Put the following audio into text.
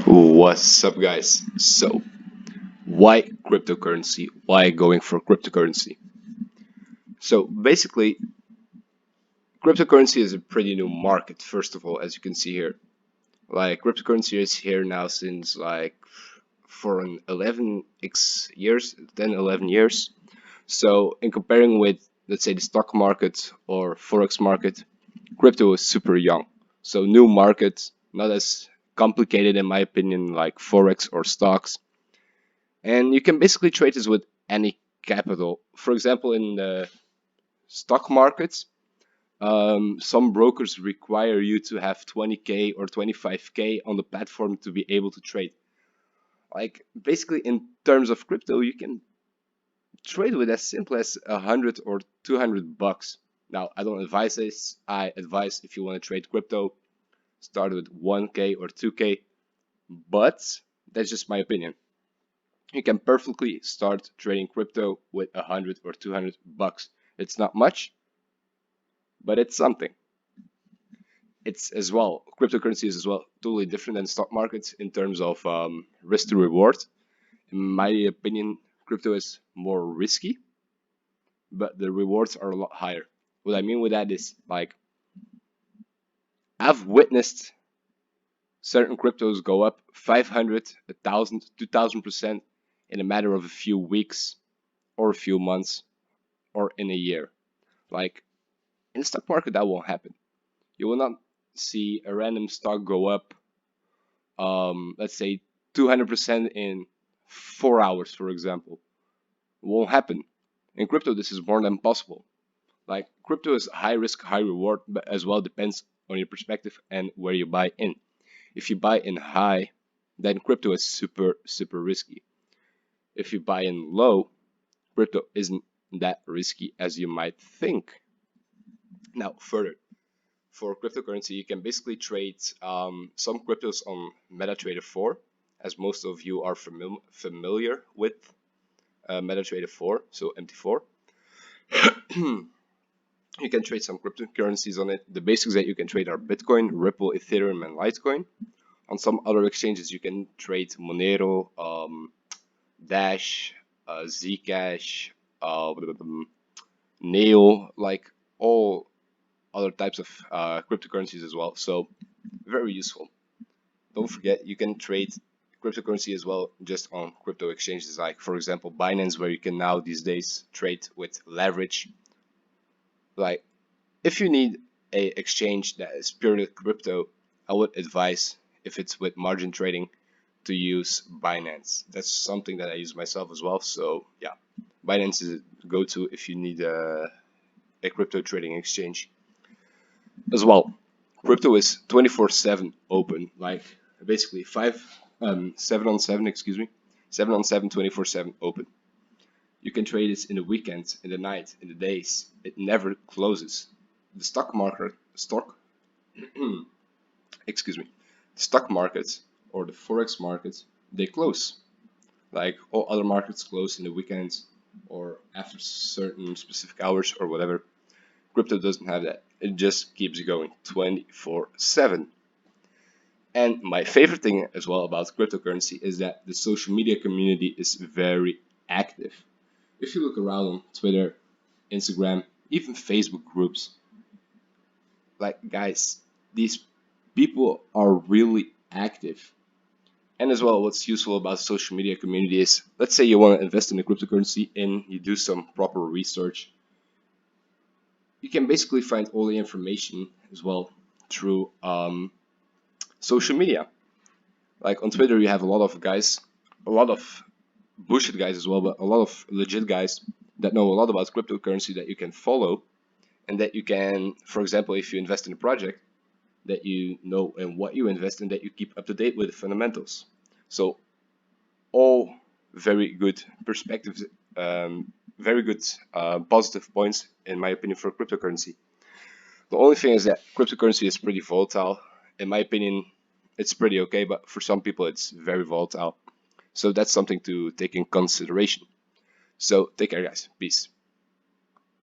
What's up, guys? So, why cryptocurrency? Why going for cryptocurrency? So, basically, cryptocurrency is a pretty new market, first of all, as you can see here. Like, cryptocurrency is here now since like for an 11x years, 10, 11 years. So, in comparing with, let's say, the stock market or forex market, crypto is super young. So, new market, not as complicated in my opinion, like forex or stocks. And you can basically trade this with any capital. For example, in the stock markets, some brokers require you to have 20k or 25k on the platform to be able to trade. Like basically, in terms of crypto, you can trade with as simple as 100 or 200 bucks. Now, I don't advise this. I advise if you want to trade crypto, start with 1k or 2k. But that's just my opinion. You can perfectly start trading crypto with 100 or 200 bucks. It's not much, but it's something. It's as well, cryptocurrency is as well totally different than stock markets in terms of risk to reward. In my opinion, crypto is more risky, but the rewards are a lot higher. What I mean with that is like I've witnessed certain cryptos go up 500, 1,000, 2,000% in a matter of a few weeks or a few months or in a year. Like in the stock market, that won't happen. You will not see a random stock go up, let's say 200% in 4 hours, for example. It won't happen. In crypto, this is more than possible. Like crypto is high risk, high reward, but as well depends on your perspective and where you buy in. If you buy in high, then crypto is super, super risky. If you buy in low, crypto isn't that risky as you might think. Now, further, for cryptocurrency, you can basically trade some cryptos on MetaTrader 4, as most of you are familiar with MetaTrader 4, so MT4. You can trade some cryptocurrencies on it. The basics that you can trade are Bitcoin, Ripple, Ethereum, and Litecoin. On some other exchanges, you can trade Monero, Dash, Zcash, Neo, like all other types of cryptocurrencies as well. So very useful. Don't forget you can trade cryptocurrency as well just on crypto exchanges like for example Binance, where you can now these days trade with leverage. Like if you need a exchange that is purely crypto, I would advise if it's with margin trading to use Binance. That's something that I use myself as well. So yeah, Binance is a go-to if you need a crypto trading exchange as well. Crypto is 24/7 open, like basically 7 on 7, excuse me, 7 on 7, 24/7 open. You can trade it in the weekends, in the night, in the days. It never closes. The stock market, excuse me, the stock markets or the forex markets, they close. Like all other markets close in the weekends or after certain specific hours or whatever. Crypto doesn't have that. It just keeps going 24/7. And my favorite thing as well about cryptocurrency is that the social media community is very active. If you look around on Twitter, Instagram, even Facebook groups, like guys, these people are really active. And as well, what's useful about social media community is, let's say you want to invest in a cryptocurrency and you do some proper research. You can basically find all the information as well through social media. Like on Twitter, you have a lot of guys, a lot of bullshit guys as well, but a lot of legit guys that know a lot about cryptocurrency that you can follow, and that you can, for example, if you invest in a project, that you know in what you invest in, that you keep up to date with the fundamentals. So all very good perspectives, very good positive points in my opinion for cryptocurrency. The only thing is that cryptocurrency is pretty volatile. In my opinion, it's pretty okay, but for some people it's very volatile. So that's something to take in consideration. So take care, guys. Peace.